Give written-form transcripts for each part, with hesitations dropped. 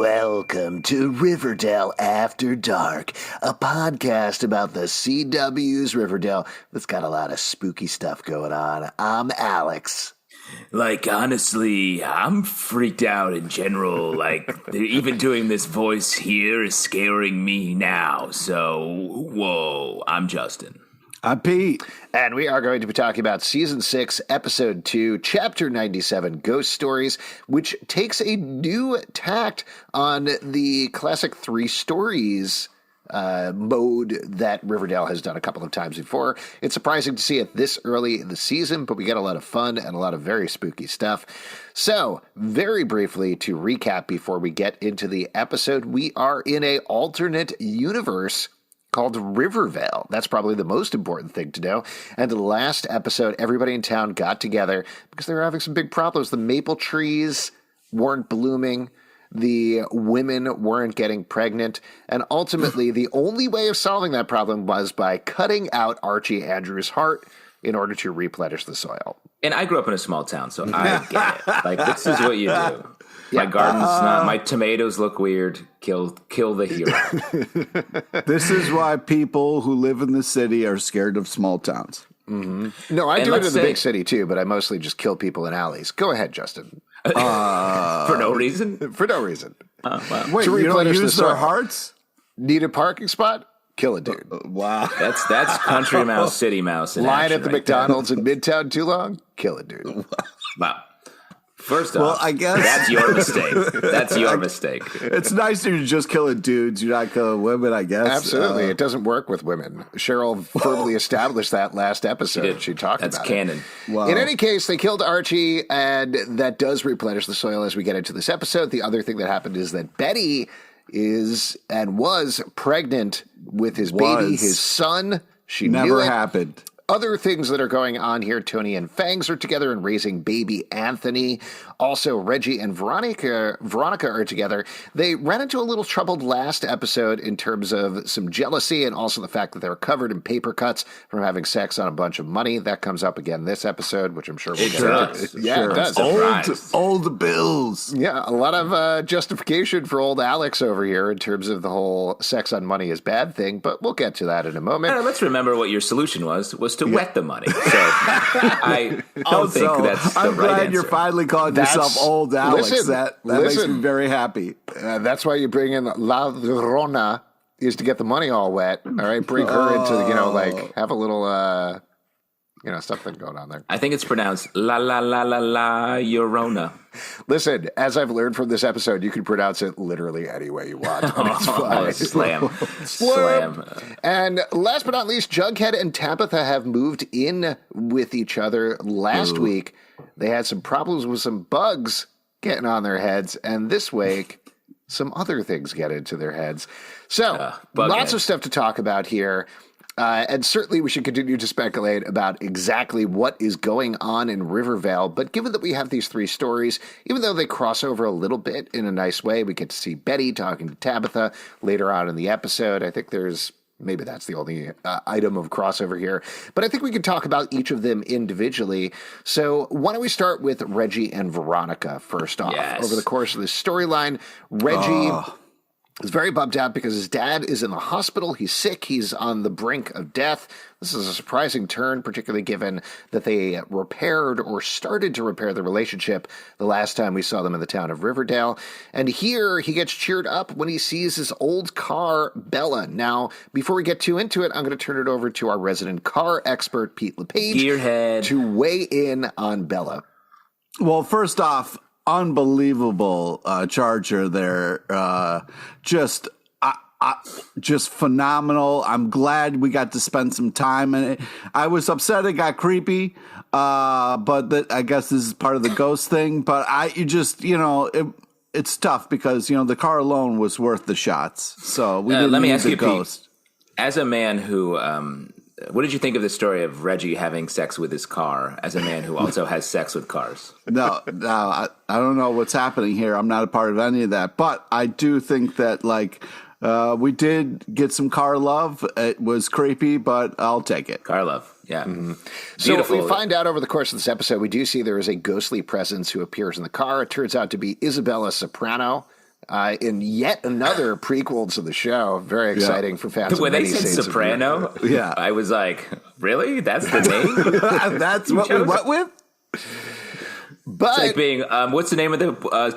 Welcome to Riverdale After Dark, a podcast about the CW's Riverdale that's got a lot of spooky stuff going on. I'm Alex. Like, honestly, I'm freaked out in general. Like, even doing this voice here is scaring me now. So, whoa, I'm Justin. I'm Pete. And we are going to be talking about Season 6, Episode 2, Chapter 97, Ghost Stories, which takes a new tact on the classic 3 stories mode that Riverdale has done a couple of times before. It's surprising to see it this early in the season, but we get a lot of fun and a lot of very spooky stuff. So, very briefly to recap before we get into the episode, we are in an alternate universe called Rivervale. That's probably the most important thing to know. And the last episode, everybody in town got together because they were having some big problems. The maple trees weren't blooming. The women weren't getting pregnant. And ultimately, the only way of solving that problem was by cutting out Archie Andrews' heart in order to replenish the soil. And I grew up in a small town, so I get it. Like, this is what you do. My garden's not, my tomatoes look weird. Kill the hero. This is why people who live in the city are scared of small towns. Mm-hmm. No, I do it in the big city too, but I mostly just kill people in alleys. Go ahead, Justin. For no reason? For no reason. Wow. Wait, you don't use their hearts? Need a parking spot? Kill a dude. Wow. That's country mouse, city mouse. Line at the McDonald's in Midtown too long? Kill a dude. Wow. First off, I guess that's your mistake. That's your mistake. It's nicer to just killing dudes. You're not killing women, I guess. Absolutely. It doesn't work with women. Cheryl firmly established that last episode. She talked about it. That's canon. Wow. In any case, they killed Archie, and that does replenish the soil as we get into this episode. The other thing that happened is that Betty is and was pregnant with his baby, his son. She never knew it. happened. Other things that are going on here, Toni and Fangs are together and raising baby Anthony. Also, Reggie and Veronica are together. They ran into a little trouble last episode in terms of some jealousy and also the fact that they're covered in paper cuts from having sex on a bunch of money. That comes up again this episode, which I'm sure we'll get into. Yeah, sure. It does. Old bills. Yeah, a lot of justification for old Alex over here in terms of the whole sex on money is bad thing, but we'll get to that in a moment. Let's remember what your solution was to wet the money. So I don't think that's the I'm right glad answer. you're finally calling yourself old Alex. Listen, that makes me very happy. That's why you bring in La Llorona, is to get the money all wet. All right, bring her into, have a little, something going on there. I think it's pronounced la la la la la Llorona. Listen, as I've learned from this episode, you can pronounce it literally any way you want. It's fine. Slam. And last but not least, Jughead and Tabitha have moved in with each other. Last week, they had some problems with some bugs getting on their heads, and this week, some other things get into their heads. So, lots of stuff to talk about here. And certainly we should continue to speculate about exactly what is going on in Rivervale. But given that we have these 3 stories, even though they cross over a little bit in a nice way, we get to see Betty talking to Tabitha later on in the episode. I think maybe that's the only item of crossover here. But I think we can talk about each of them individually. So why don't we start with Reggie and Veronica first off? Yes. Over the course of this storyline, Reggie is very bummed out because his dad is in the hospital. He's sick. He's on the brink of death. This is a surprising turn, particularly given that they repaired or started to repair the relationship the last time we saw them in the town of Riverdale. And here he gets cheered up when he sees his old car, Bella. Now, before we get too into it, I'm going to turn it over to our resident car expert, Pete LePage, Gearhead, to weigh in on Bella. Well, first off, unbelievable Charger there. just phenomenal. I'm glad we got to spend some time in it. I was upset it got creepy, but I guess this is part of the ghost thing. But it's tough because the car alone was worth the shots. So we didn't let me need ask the you, ghost. Pete, as a man who, what did you think of the story of Reggie having sex with his car? As a man who also has sex with cars. No, I don't know what's happening here. I'm not a part of any of that, but I do think that we did get some car love. It was creepy, but I'll take it. Car love, yeah. Mm-hmm. So we find out over the course of this episode, we do see there is a ghostly presence who appears in the car. It turns out to be Isabella Soprano in yet another prequel to the show. Very exciting for fans. When they said Soprano, I was like, really? That's the name? That's what we went with? But it's like being, what's the name of the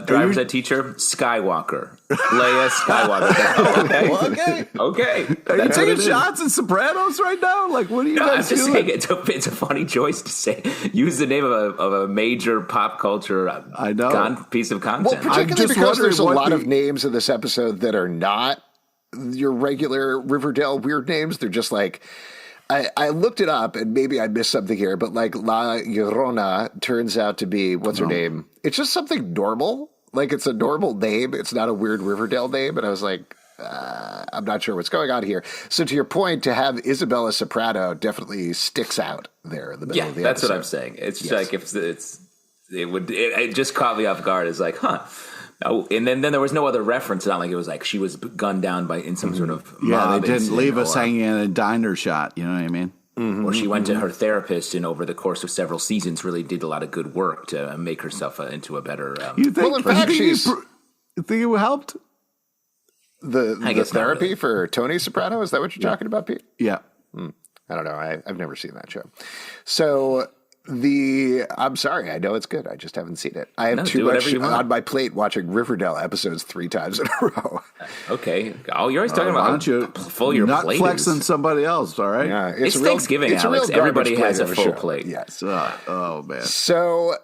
driver's ed teacher? Skywalker. Leia Skywalker. Okay. Are you taking shots in Sopranos right now? Like, what are you guys I'm just doing? saying it's a funny choice to say. Use the name of a major pop culture piece of content. Well, particularly because there's a lot of names in this episode that are not your regular Riverdale weird names. They're just like... I looked it up, and maybe I missed something here, but La Llorona turns out to be, what's her name? It's just something normal. It's a normal name. It's not a weird Riverdale name. And I was like, I'm not sure what's going on here. So to your point, to have Isabella Soprano definitely sticks out there in the middle of the episode. That's what I'm saying. It's like it just caught me off guard. It's like, huh. Oh, and then there was no other reference. It's not like it was like she was gunned down in some sort of mob they didn't leave us hanging in a diner shot. You know what I mean? Mm-hmm. Or she went to her therapist and over the course of several seasons really did a lot of good work to make herself into a better... you think, well, in fact, you think it helped? The therapy for Toni Soprano? Is that what you're talking about, Pete? Yeah. I don't know. I've never seen that show. So... I'm sorry. I know it's good. I just haven't seen it. I have too much on my plate watching Riverdale episodes 3 times in a row. Okay. Oh, you're always talking about full your plate. Not flexing somebody else, all right? Yeah, it's Thanksgiving, Alex. Everybody has a full plate. Yes. Oh, man. So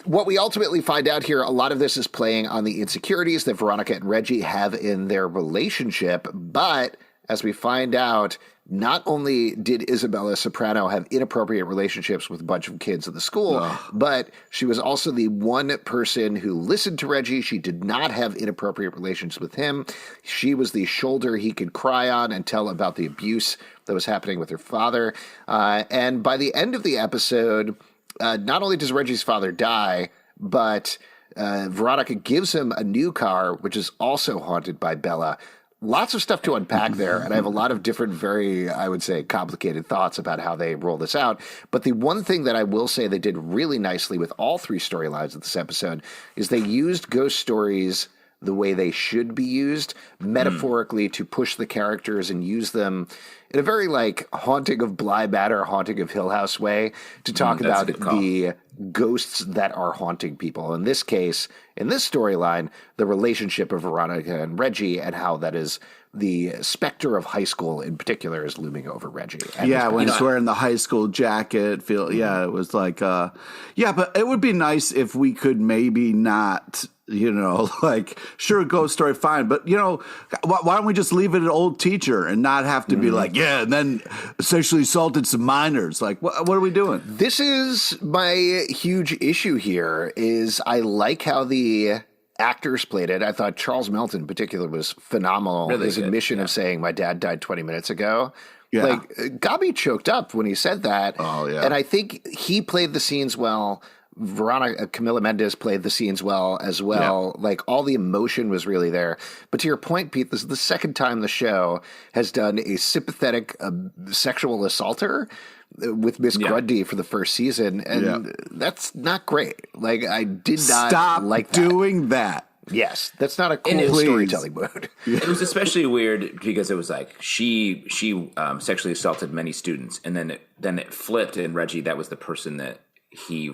what we ultimately find out here, a lot of this is playing on the insecurities that Veronica and Reggie have in their relationship. But as we find out, not only did Isabella Soprano have inappropriate relationships with a bunch of kids at the school, but she was also the one person who listened to Reggie. She did not have inappropriate relations with him. She was the shoulder he could cry on and tell about the abuse that was happening with her father. And by the end of the episode, not only does Reggie's father die, but Veronica gives him a new car, which is also haunted by Bella. Lots of stuff to unpack there, and I have a lot of different, very, I would say, complicated thoughts about how they roll this out. But the one thing that I will say they did really nicely with all 3 storylines of this episode is they used ghost stories the way they should be used, metaphorically, to push the characters and use them in a very, Haunting of Bly Manor, Haunting of Hill House way to talk about the ghosts that are haunting people. In this case, in this storyline, the relationship of Veronica and Reggie and how that is the specter of high school in particular is looming over Reggie. When he's wearing the high school jacket, it was like, but it would be nice if we could maybe not... sure, ghost story, fine. But, why don't we just leave it an old teacher and not have to be and then sexually assaulted some minors? What are we doing? This is my huge issue here is I like how the actors played it. I thought Charles Melton in particular was phenomenal. Really His good, admission of saying my dad died 20 minutes ago. Yeah. Got me choked up when he said that. Oh, yeah. And I think he played the scenes well. Camila Mendes played the scenes well as well. Yeah. All the emotion was really there. But to your point, Pete, this is the second time the show has done a sympathetic sexual assaulter with Miss Grundy for the first season. And that's not great. I did not Stop like that. doing that. Yes, that's not a cool storytelling mode. It was especially weird because it was she sexually assaulted many students. And then it flipped and Reggie, that was the person that he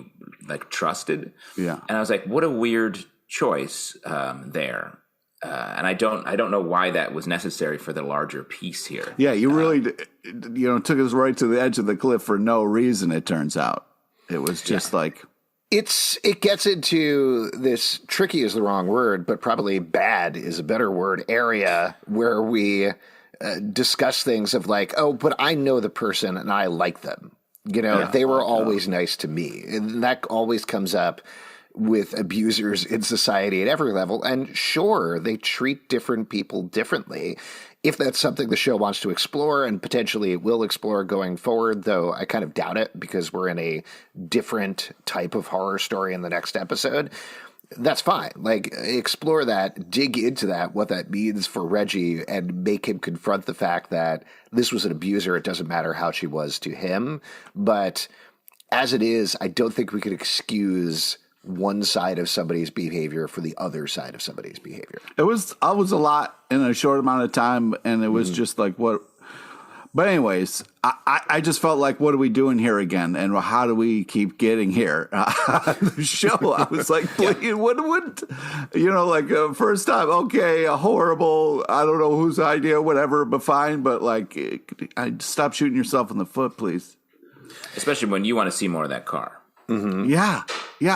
trusted. Yeah. And I was like, what a weird choice there. And I don't know why that was necessary for the larger piece here. Yeah, you really took us right to the edge of the cliff for no reason, it turns out. It was just It gets into this, tricky is the wrong word, but probably bad is a better word, area where we discuss things of like, oh, but I know the person and I like them. They were always nice to me. And that always comes up with abusers in society at every level. And sure, they treat different people differently. If that's something the show wants to explore, and potentially it will explore going forward, though I kind of doubt it because we're in a different type of horror story in the next episode, that's fine. Like, explore that, dig into that, what that means for Reggie, and make him confront the fact that this was an abuser. It doesn't matter how she was to him. But as it is, I don't think we could excuse one side of somebody's behavior for the other side of somebody's behavior. I was a lot in a short amount of time, and it was just like what. But anyways, I just felt like, what are we doing here again, and how do we keep getting here? The show, I was like, what first time, okay, a horrible, I don't know whose idea, whatever, but fine, but like, stop shooting yourself in the foot, please. Especially when you want to see more of that car. Mm-hmm. Yeah.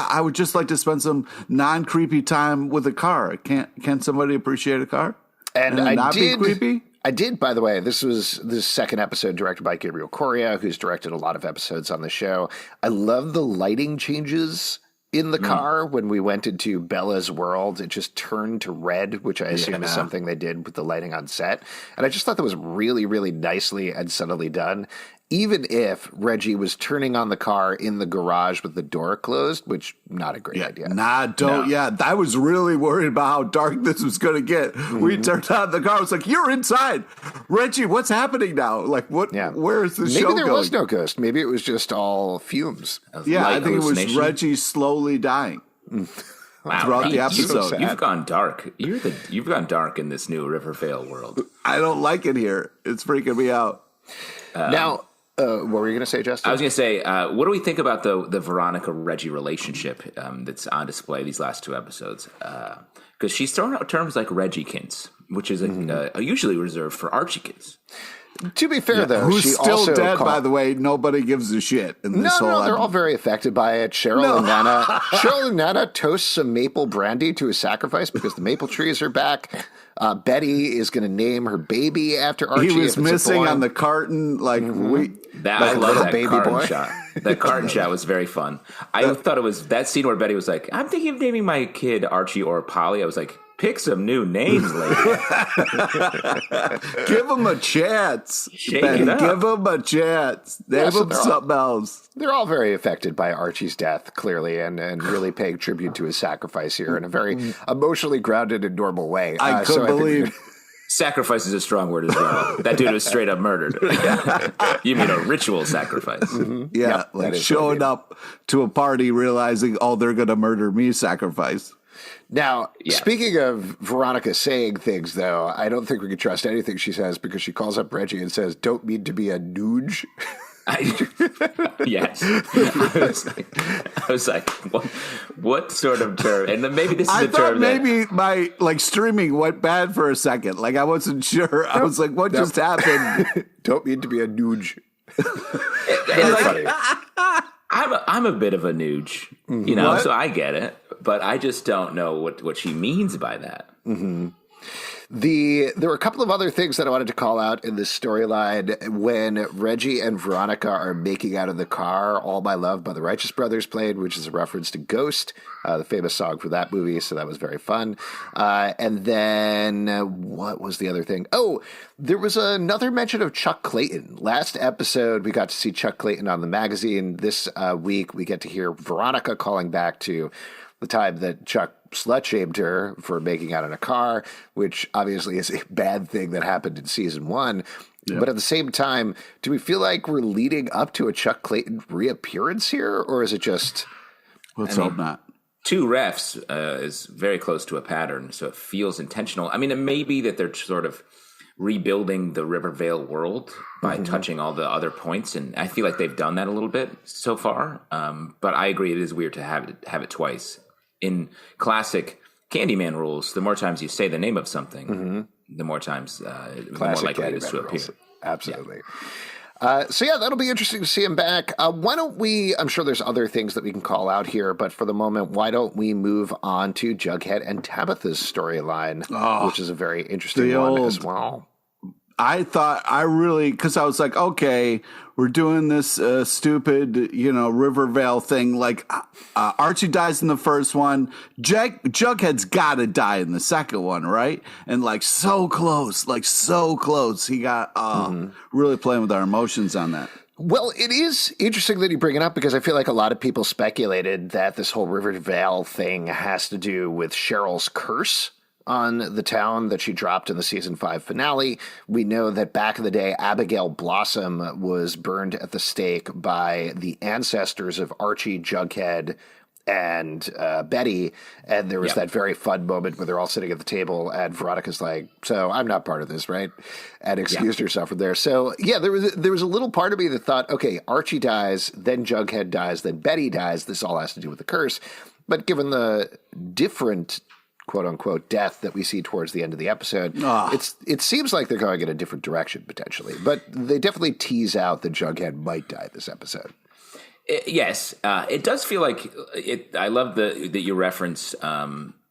I would just like to spend some non-creepy time with a car. Can't somebody appreciate a car and not be creepy? I did, by the way. This was the second episode directed by Gabriel Correa, who's directed a lot of episodes on the show. I love the lighting changes in the car when we went into Bella's world. It just turned to red, which I assume is something they did with the lighting on set. And I just thought that was really, really nicely and subtly done. Even if Reggie was turning on the car in the garage with the door closed, which not a great idea. I was really worried about how dark this was going to get. We turned on the car. I was like, you're inside. Reggie, what's happening now? Like, what? Yeah. Where is the show going? Maybe there was no ghost. Maybe it was just all fumes. Yeah, I think it was Reggie slowly dying. Throughout the episode. So you've gone dark. You've gone dark in this new Rivervale world. I don't like it here. It's freaking me out. Now, what were you going to say, Justin? I was going to say, what do we think about the Veronica-Reggie relationship that's on display these last two episodes? Because she's thrown out terms like Reggiekins, which is usually reserved for Archiekins. To be fair, though, who's she still also dead, by the way. Nobody gives a shit in this whole they're all very affected by it. Cheryl and Nana toast some maple brandy to a sacrifice because the maple trees are back. Betty is going to name her baby after Archie. He was missing on the carton. I love that baby carton shot. That carton shot was very fun. I thought it was that scene where Betty was like, I'm thinking of naming my kid Archie or Polly. I was like, pick some new names, lady. Give him a chance. Betty, give him a chance. Name him something else. They're all very affected by Archie's death, clearly, and really paying tribute to his sacrifice here in a very emotionally grounded and normal way. I couldn't believe. Sacrifice is a strong word as well. That dude was straight up murdered. You mean a ritual sacrifice? Mm-hmm. Yeah, like showing up to a party realizing, oh, they're going to murder me sacrifice. Now, speaking of Veronica saying things, though, I don't think we can trust anything she says because she calls up Reggie and says, don't mean to be a nooge. Yes. I was like, what sort of term? And then maybe this is a term maybe my streaming went bad for a second. Like, I wasn't sure. I was like, what just happened? Don't mean to be a nooge. I'm a bit of a nooge, so I get it, but I just don't know what she means by that. Mm-hmm. There were a couple of other things that I wanted to call out in this storyline. When Reggie and Veronica are making out in the car, All My Love by the Righteous Brothers played, which is a reference to Ghost, the famous song for that movie, so that was very fun. And then, what was the other thing? Oh, there was another mention of Chuck Clayton. Last episode, we got to see Chuck Clayton on the magazine. This week, we get to hear Veronica calling back to the time that Chuck slut-shamed her for making out in a car, which obviously is a bad thing that happened in season 1. Yeah. But at the same time, do we feel like we're leading up to a Chuck Clayton reappearance here, or is it just... Let's hope not. 2 refs is very close to a pattern, so it feels intentional. I mean, it may be that they're sort of rebuilding the Rivervale world by touching all the other points, and I feel like they've done that a little bit so far. But I agree, it is weird to have it twice. In classic Candyman rules, the more times you say the name of something, the more times, the more likely it is to appear. Absolutely. So yeah, that'll be interesting to see him back. Why don't we, I'm sure there's other things that we can call out here, but for the moment, why don't we move on to Jughead and Tabitha's storyline, which is a very interesting one as well. I really, because I was like, okay, we're doing this stupid, Rivervale thing. Like, Archie dies in the first one. Jughead's got to die in the second one, right? And so close. He got really playing with our emotions on that. Well, it is interesting that you bring it up because I feel like a lot of people speculated that this whole Rivervale thing has to do with Cheryl's curse on the town that she dropped in the season 5 finale. We know that back in the day, Abigail Blossom was burned at the stake by the ancestors of Archie, Jughead, and Betty. And there was that very fun moment where they're all sitting at the table and Veronica's like, so I'm not part of this, right? And excused herself from there. So yeah, there was a little part of me that thought, okay, Archie dies, then Jughead dies, then Betty dies. This all has to do with the curse. But given the different quote-unquote death that we see towards the end of the episode, it seems like they're going in a different direction potentially, but they definitely tease out that Jughead might die this episode. Yes, it does feel like it. I love that you reference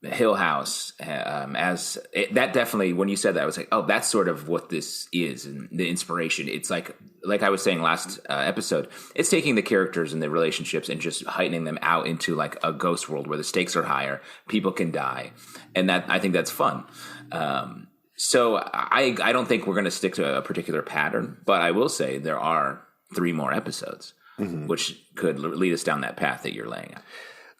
Hill House that definitely, when you said that, I was like, oh, that's sort of what this is, and the inspiration. It's like I was saying last episode, it's taking the characters and the relationships and just heightening them out into like a ghost world where the stakes are higher, people can die, and that I think that's fun. So I don't think we're going to stick to a particular pattern, but I will say there are 3 more episodes, which could lead us down that path that you're laying out.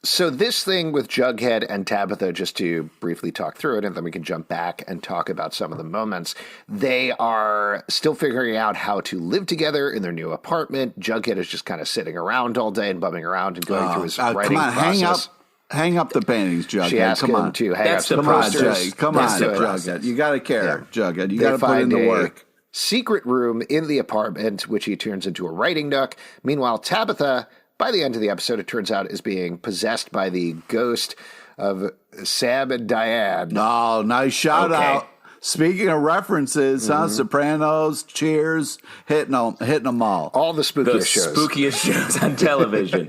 So this thing with Jughead and Tabitha, just to briefly talk through it, and then we can jump back and talk about some of the moments. They are still figuring out how to live together in their new apartment. Jughead is just kind of sitting around all day and bumming around and going through his writing process. Hang up the paintings, Jughead. She asked him to hang up some posters. Come on, Jughead. You got to care, Jughead. You got to put in the work. Secret room in the apartment, which he turns into a writing nook. Meanwhile, Tabitha, by the end of the episode, it turns out, is being possessed by the ghost of Sam and Diane. Oh, nice shout out. Speaking of references, Sopranos, Cheers, hitting them all. All the spookiest shows. Spookiest shows on television.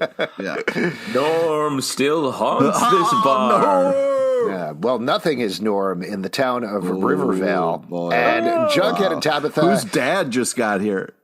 Norm still haunts this bar. No. Yeah, well, nothing is Norm in the town of Rivervale. Boy. And Jughead and Tabitha. Whose dad just got here?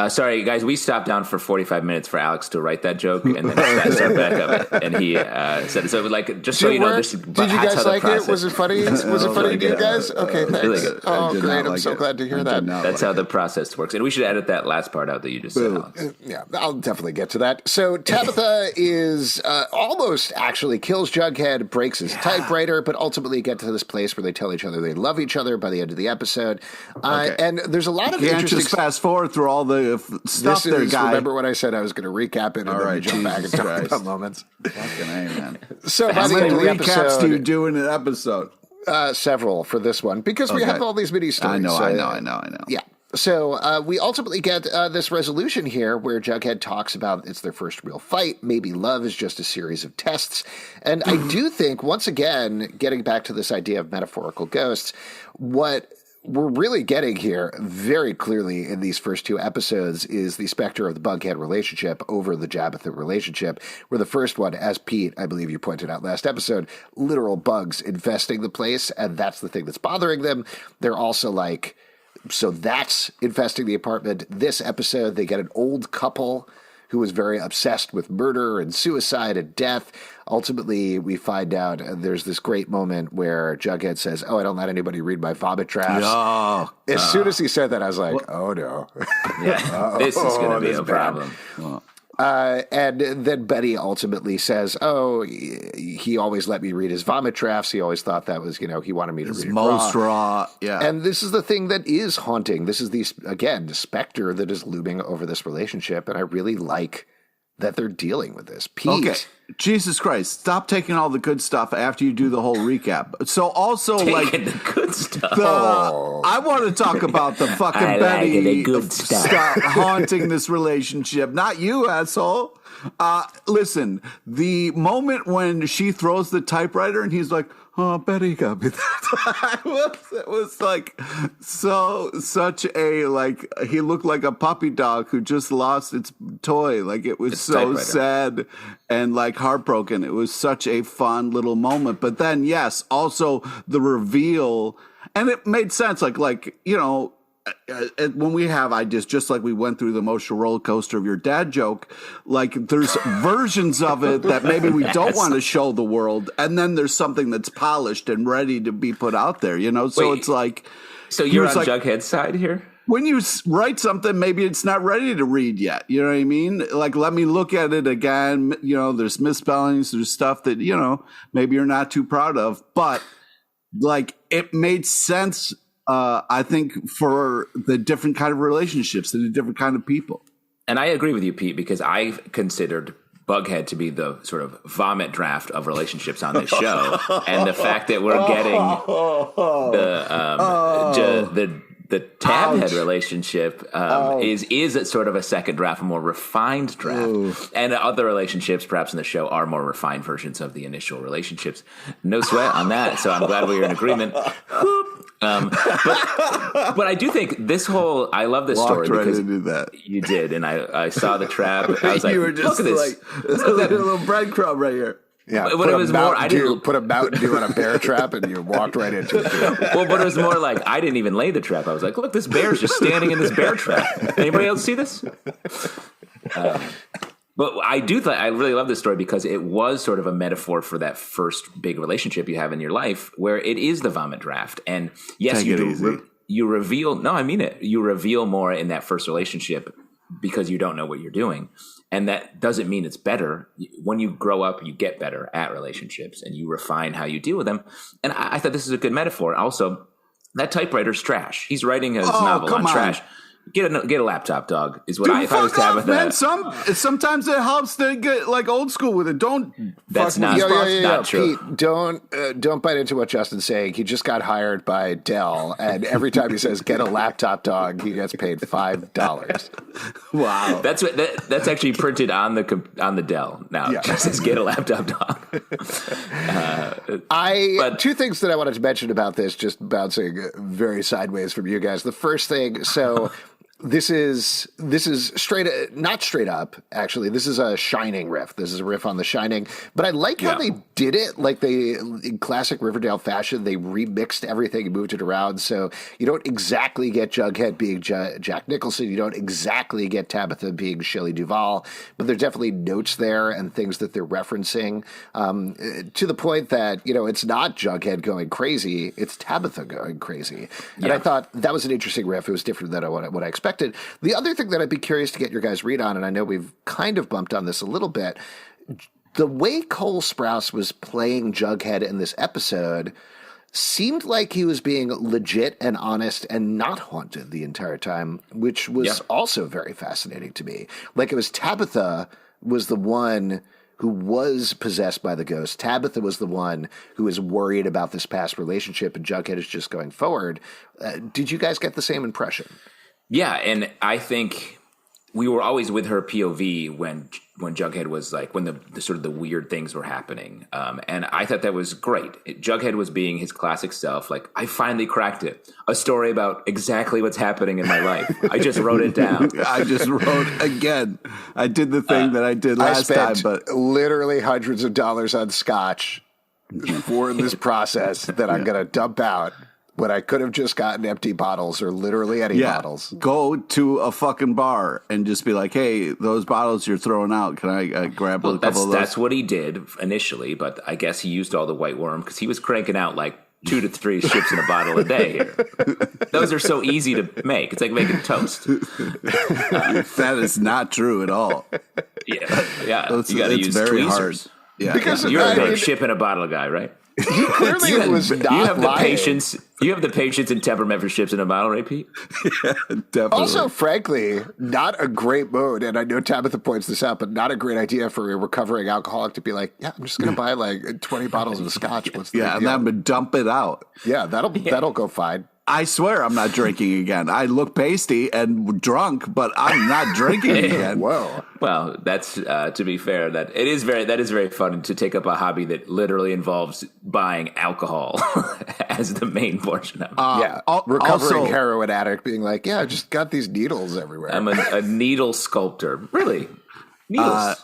Sorry, guys, we stopped down for 45 minutes for Alex to write that joke, and then start back of it. And he said it. So, like, just so you know, this, did you guys like it? Was it funny? Was it funny to you guys? Okay, thanks. Really good. Oh, great. I'm so glad to hear that. That's how the process works. And we should edit that last part out that you just said, Alex. Yeah, I'll definitely get to that. So Tabitha is almost actually kills Jughead, breaks his typewriter, but ultimately get to this place where they tell each other they love each other by the end of the episode. And there's a lot of interesting... just fast forward through all the stuff there, guy. Remember when I said I was going to recap it and then jump back and talk about moments? Fucking A, man. So how many recaps do you do in an episode? Several for this one, because we have all these mini stories. I know. Yeah. So we ultimately get this resolution here where Jughead talks about it's their first real fight. Maybe love is just a series of tests. And I do think, once again, getting back to this idea of metaphorical ghosts, what we're really getting here very clearly in these first 2 episodes is the specter of the Bughead relationship over the Tabitha relationship, where the first one, as Pete, I believe you pointed out last episode, literal bugs infesting the place, and that's the thing that's bothering them. They're also like, so that's infesting the apartment. This episode, they get an old couple who was very obsessed with murder and suicide and death. Ultimately, we find out there's this great moment where Jughead says, I don't let anybody read my vomit drafts. As soon as he said that, I was like, oh, no. This is going to be a problem. And then Betty ultimately says, he always let me read his vomit drafts. He always thought that was, he wanted me to read it most raw. Yeah. And this is the thing that is haunting. This is the specter that is looming over this relationship. And I really like that they're dealing with this. Pete. Okay. Jesus Christ. Stop taking all the good stuff after you do the whole recap. So also taking the good stuff. I want to talk about the fucking Betty the good stuff. Haunting this relationship. Not you, asshole. Listen, the moment when she throws the typewriter and he's like, oh, Betty got me that. It was like such a, like, he looked like a puppy dog who just lost its toy. Like, it was so sad and like heartbroken. It was such a fun little moment. But then, yes, also the reveal, and it made sense. Like, you know, when we have ideas, just like we went through the emotional roller coaster of your dad joke, like there's versions of it that maybe we don't want to show the world, and then there's something that's polished and ready to be put out there, you know? So it's like... So you're on Jughead's side here? When you write something, maybe it's not ready to read yet, you know what I mean? Like, let me look at it again, you know, there's misspellings, there's stuff that, you know, maybe you're not too proud of, but like it made sense, I think, for the different kind of relationships and the different kind of people. And I agree with you, Pete, because I've considered Bughead to be the sort of vomit draft of relationships on this show. And the fact that we're getting the Tabhead relationship is a sort of a second draft, a more refined draft. Ooh. And other relationships, perhaps in the show, are more refined versions of the initial relationships. No sweat on that. So I'm glad we were in agreement. But I do think this whole, I love this story because into that. You did, and I saw the trap. I was like, you were just look at this. Like, this is like a little breadcrumb right here. Yeah, but it was more. I didn't put a Mountain Dew on a bear trap, and you walked right into it. Well, but it was more like I didn't even lay the trap. I was like, look, this bear's just standing in this bear trap. Anybody else see this? But I really love this story because it was sort of a metaphor for that first big relationship you have in your life, where it is the vomit draft. And yes, you reveal. No, I mean it. You reveal more in that first relationship because you don't know what you're doing. And that doesn't mean it's better. When you grow up, you get better at relationships and you refine how you deal with them. And I thought this is a good metaphor. Also, that typewriter's trash. He's writing his novel on trash. Get a laptop, dog. Is what Dude, if I was Tabitha. Man, sometimes it helps to get like old school with it. Don't. That's not true. Pete, don't bite into what Justin's saying. He just got hired by Dell, and every time he says "get a laptop, dog," he gets paid $5. Wow, that's actually printed on the Dell now. Yeah. Just says "get a laptop, dog." Two things that I wanted to mention about this, just bouncing very sideways from you guys. The first thing, so. This is not straight up, actually. This is a Shining riff. This is a riff on The Shining. But I like how they did it. Like in classic Riverdale fashion, they remixed everything and moved it around. So you don't exactly get Jughead being Jack Nicholson. You don't exactly get Tabitha being Shelley Duvall. But there are definitely notes there and things that they're referencing to the point that, you know, it's not Jughead going crazy. It's Tabitha going crazy. And I thought that was an interesting riff. It was different than what I expected. The other thing that I'd be curious to get your guys' read on, and I know we've kind of bumped on this a little bit, the way Cole Sprouse was playing Jughead in this episode seemed like he was being legit and honest and not haunted the entire time, which was also very fascinating to me. Like, it was Tabitha was the one who was possessed by the ghost. Tabitha was the one who was worried about this past relationship, and Jughead is just going forward. Did you guys get the same impression? Yeah, and I think we were always with her POV when Jughead was like, when the sort of the weird things were happening. And I thought that was great. Jughead was being his classic self. Like, I finally cracked it. A story about exactly what's happening in my life. I just wrote it down. I just wrote again. I did the thing that I did last time, but literally hundreds of dollars on scotch for this process that I'm going to dump out. When I could have just gotten empty bottles or literally any bottles. Go to a fucking bar and just be like, hey, those bottles you're throwing out, can I grab a couple of those? That's what he did initially, but I guess he used all the white worm because he was cranking out like 2 to 3 ships in a bottle a day here. Those are so easy to make. It's like making toast. That is not true at all. Yeah. You got to use very tweezers. Hard. Yeah. Because you're a big ship in a bottle guy, right? He clearly was not You have lying. the patience. You have the patience and temperament for ships in a bottle, right, Pete? Yeah, definitely. Also, frankly, not a great mode, and I know Tabitha points this out, but not a great idea for a recovering alcoholic to be like, yeah, I'm just going to buy like 20 bottles of scotch. What's the and then dump it out. Yeah, that'll go fine. I swear I'm not drinking again. I look pasty and drunk, but I'm not drinking again. Whoa. Well, that's to be fair. That is very fun to take up a hobby that literally involves buying alcohol as the main portion of it. Recovering heroin addict being like, I just got these needles everywhere. I'm a needle sculptor. Really? Needles.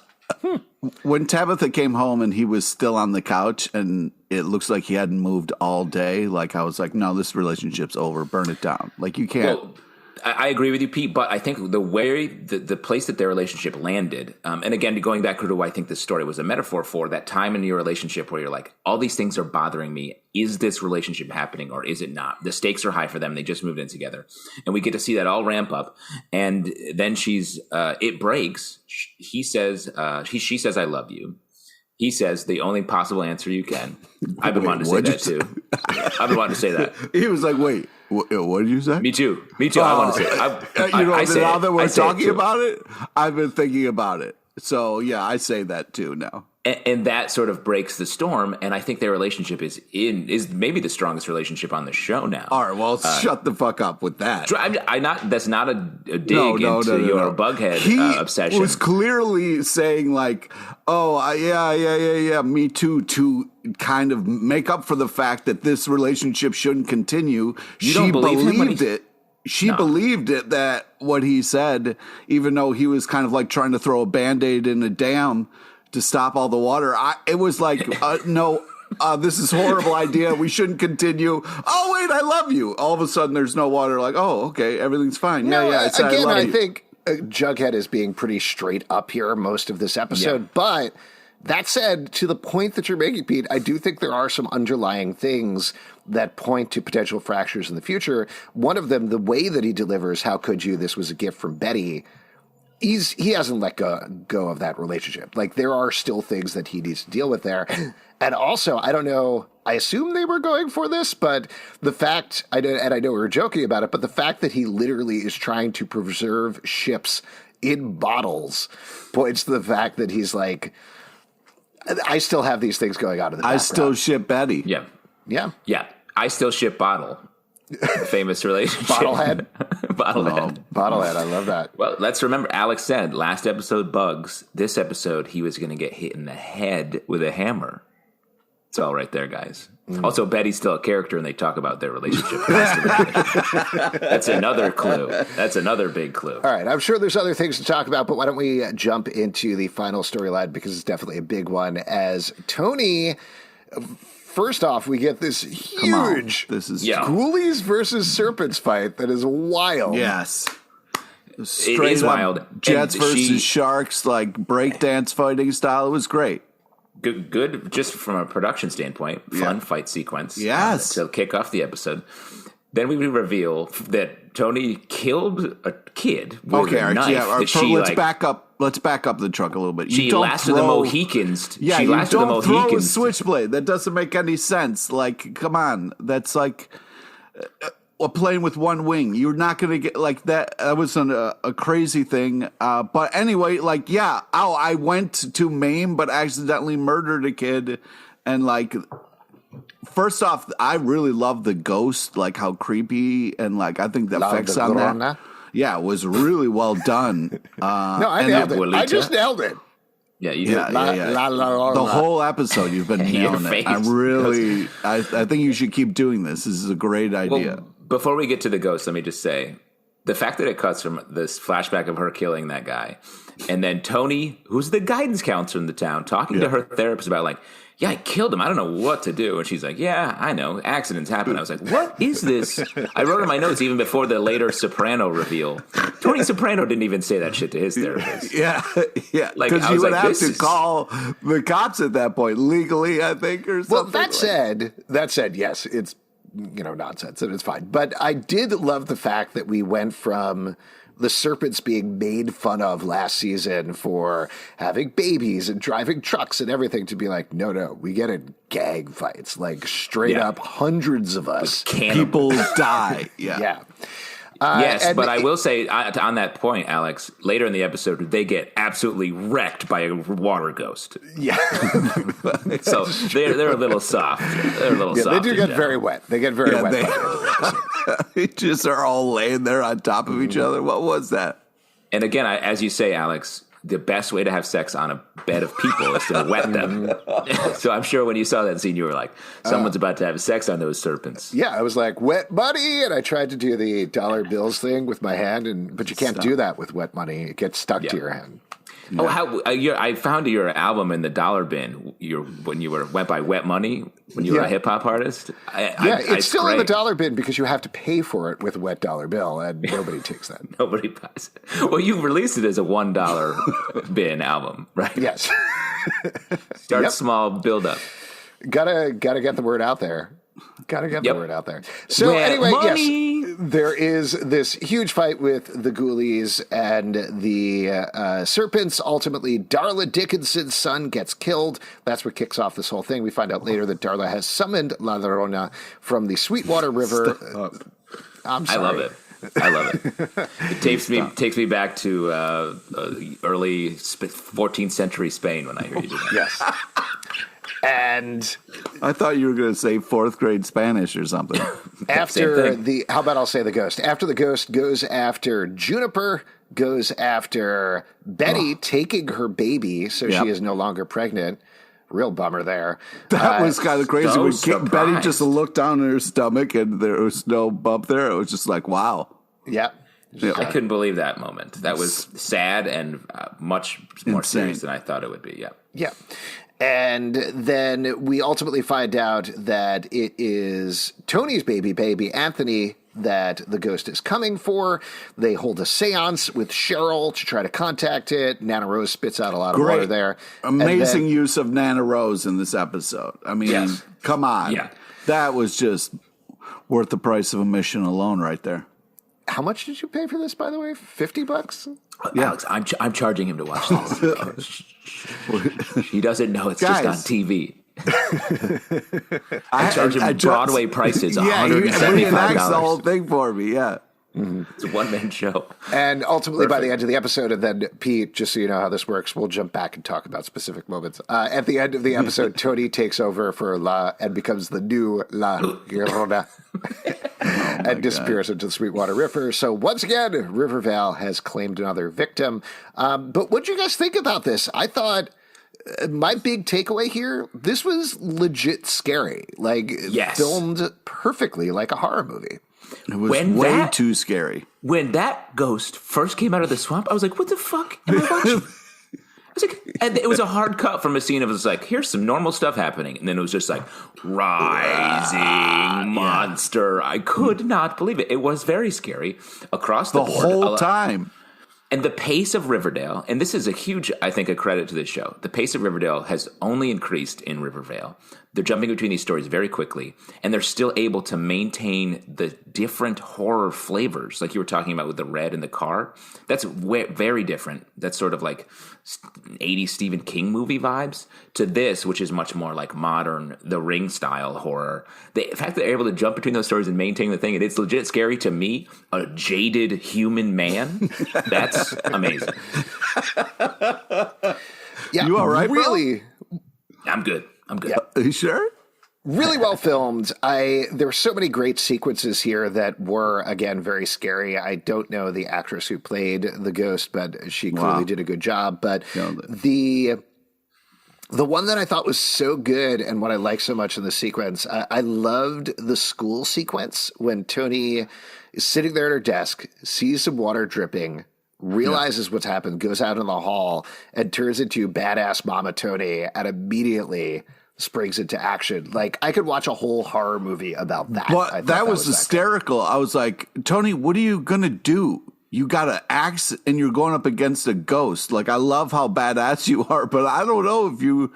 When Tabitha came home and he was still on the couch and it looks like he hadn't moved all day, like I was like, no, this relationship's over. Burn it down. Like you can't. Well, I agree with you, Pete, but I think the way the place that their relationship landed, and again, going back to what I think this story was a metaphor for, that time in your relationship where you're like, all these things are bothering me. Is this relationship happening or is it not? The stakes are high for them. They just moved in together. And we get to see that all ramp up. And then it breaks. He says, she says, I love you. He says, the only possible answer you can. I've been wanting to say that too. I've been wanting to say that. He was like, wait, what did you say? Me too. I want to say it. Now that we're talking about it, I've been thinking about it. So, yeah, I say that too now. And that sort of breaks the storm. And I think their relationship is maybe the strongest relationship on the show now. All right, well, shut the fuck up with that. That's not a dig into your Bughead obsession. He was clearly saying like, yeah, me too, to kind of make up for the fact that this relationship shouldn't continue. She believed it. She believed it, that what he said, even though he was kind of like trying to throw a Band-Aid in a dam to stop all the water. It was like, no, this is a horrible idea. We shouldn't continue. Oh, wait, I love you. All of a sudden, there's no water. Like, oh, okay, everything's fine. I said, again, I think Jughead is being pretty straight up here most of this episode. Yeah. But that said, to the point that you're making, Pete, I do think there are some underlying things that point to potential fractures in the future. One of them, the way that he delivers, how could you, this was a gift from Betty, he hasn't let go of that relationship. Like, there are still things that he needs to deal with there. And also, I don't know, I assume they were going for this, but the fact, I know we were joking about it, but the fact that he literally is trying to preserve ships in bottles points to the fact that he's like, I still have these things going on in the background. I still ship Betty. Yeah. Yeah. Yeah. I still ship Bottle. Famous relationship. Bottlehead? Bottlehead. Bottlehead. I love that. Well, let's remember, Alex said last episode, Bugs. This episode, he was going to get hit in the head with a hammer. It's all right there, guys. Also, Betty's still a character, and they talk about their relationship. That's another clue. That's another big clue. All right. I'm sure there's other things to talk about, but why don't we jump into the final storyline, because it's definitely a big one, as Toni... First off, we get this huge Ghoulies versus Serpents fight that is wild. Yes. It is wild. Jets versus sharks, like breakdance fighting style. It was great. Good, just from a production standpoint. Fun fight sequence. Yes. To kick off the episode. Then we reveal that Toni killed a kid with a knife. Let's back up the truck a little bit. She lasted the Mohicans. Yeah, you don't throw a switchblade. That doesn't make any sense. Like, come on. That's like a plane with one wing. You're not going to get like that. That was a crazy thing. But anyway, like, I went to maim but accidentally murdered a kid. And like... First off, I really love the ghost, like how creepy, and like I think the effects on that, was really well done. I nailed it. I just nailed it. Yeah, you did. The whole episode, you've been nailing it. I think you should keep doing this. This is a great idea. Well, before we get to the ghost, let me just say, the fact that it cuts from this flashback of her killing that guy, and then Toni, who's the guidance counselor in the town, talking to her therapist about like, yeah, I killed him. I don't know what to do. And she's like, yeah, I know. Accidents happen. I was like, what is this? I wrote in my notes even before the later Soprano reveal. Tony Soprano didn't even say that shit to his therapist. Yeah. Like, because you would have to call the cops at that point, legally, I think, or something. Well, that said, yes, it's, nonsense, and it's fine. But I did love the fact that we went from the Serpents being made fun of last season for having babies and driving trucks and everything to be like, no, we get in gang fights, like straight up hundreds of us. People die. Yeah. Yes, but I will say on that point, Alex, later in the episode, they get absolutely wrecked by a water ghost. Yeah. So they're a little soft. They're a little soft. They do get very wet. They get very wet by the end of the episode. They just are all laying there on top of each other. What was that? And again, as you say, Alex, the best way to have sex on a bed of people is to wet them. So I'm sure when you saw that scene, you were like, someone's about to have sex on those serpents. Yeah, I was like, wet money, and I tried to do the dollar bills thing with my hand, but you can't do that with wet money. It gets stuck to your hand. Yeah. Oh, I found your album in the dollar bin. When you went by Wet Money when you were a hip hop artist. It's still in the dollar bin because you have to pay for it with wet dollar bill, and nobody takes that. Nobody buys it. Well, you released it as a $1 bin album, right? Yes. Start small, build up. Gotta get the word out there. Gotta get the word out there. So anyway, yes, there is this huge fight with the Ghoulies and the Serpents. Ultimately, Darla Dickinson's son gets killed. That's what kicks off this whole thing. We find out later that Darla has summoned La Llorona from the Sweetwater River. I'm sorry. I love it. It takes me back to early 14th century Spain when I hear you do that. Yes. And I thought you were going to say 4th grade Spanish or something. How about I'll say the ghost? After the ghost goes after Juniper, goes after Betty, taking her baby, so she is no longer pregnant. Real bummer there. That was kind of crazy. When Betty just looked down at her stomach and there was no bump there. It was just like, wow. Yeah. I couldn't believe that moment. That was sad and much more serious than I thought it would be. Yeah. Yeah. And then we ultimately find out that it is Toni's baby, Anthony, that the ghost is coming for. They hold a seance with Cheryl to try to contact it. Nana Rose spits out a lot of water there. Amazing use of Nana Rose in this episode. I mean, come on. Yeah. That was just worth the price of admission alone right there. How much did you pay for this, by the way? $50? Yeah. Alex, I'm charging him to watch this. He doesn't know it's just on TV. I charge him Broadway prices, $175. He enacts the whole thing for me, It's a one-man show. And ultimately, by the end of the episode, and then Pete, just so you know how this works, we'll jump back and talk about specific moments. At the end of the episode, Toni takes over for La and becomes the new La Llorona and disappears into the Sweetwater River. So once again, Rivervale has claimed another victim. But what do you guys think about this? I thought my big takeaway here, this was legit scary. Filmed perfectly like a horror movie. It was way too scary. When that ghost first came out of the swamp, I was like, what the fuck am I watching? And it was a hard cut from a scene of it's like, here's some normal stuff happening. And then it was just like, rising monster. I could not believe it. It was very scary across the board. The whole time. And the pace of Riverdale, and this is a huge, I think, a credit to this show. The pace of Riverdale has only increased in Rivervale. They're jumping between these stories very quickly, and they're still able to maintain the different horror flavors, like you were talking about with the red in the car. That's very different. That's sort of like 80s Stephen King movie vibes to this, which is much more like modern, The Ring style horror. The fact that they're able to jump between those stories and maintain the thing, and it's legit scary to me, a jaded human man. That's amazing. Yeah, you all right, really? Bro? I'm good. Yeah. Are you sure? Really well filmed. There were so many great sequences here that were, again, very scary. I don't know the actress who played the ghost, but she clearly did a good job. But the one that I thought was so good and what I liked so much in the sequence, I loved the school sequence when Toni is sitting there at her desk, sees some water dripping, realizes what's happened, goes out in the hall, and turns into badass Mama Toni, and immediately springs into action. Like, I could watch a whole horror movie about that. But that was hysterical. I was like, Toni, what are you going to do? You got an axe and you're going up against a ghost. Like, I love how badass you are, but I don't know if you...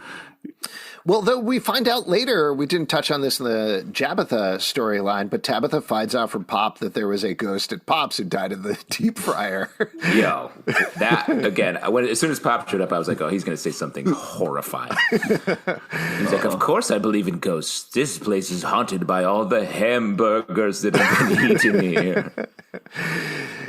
Well, though we find out later, we didn't touch on this in the Tabitha storyline, but Tabitha finds out from Pop that there was a ghost at Pop's who died in the deep fryer. Yo, that, again, as soon as Pop showed up, I was like, oh, he's going to say something horrifying. He's like, of course I believe in ghosts. This place is haunted by all the hamburgers that have been eaten here.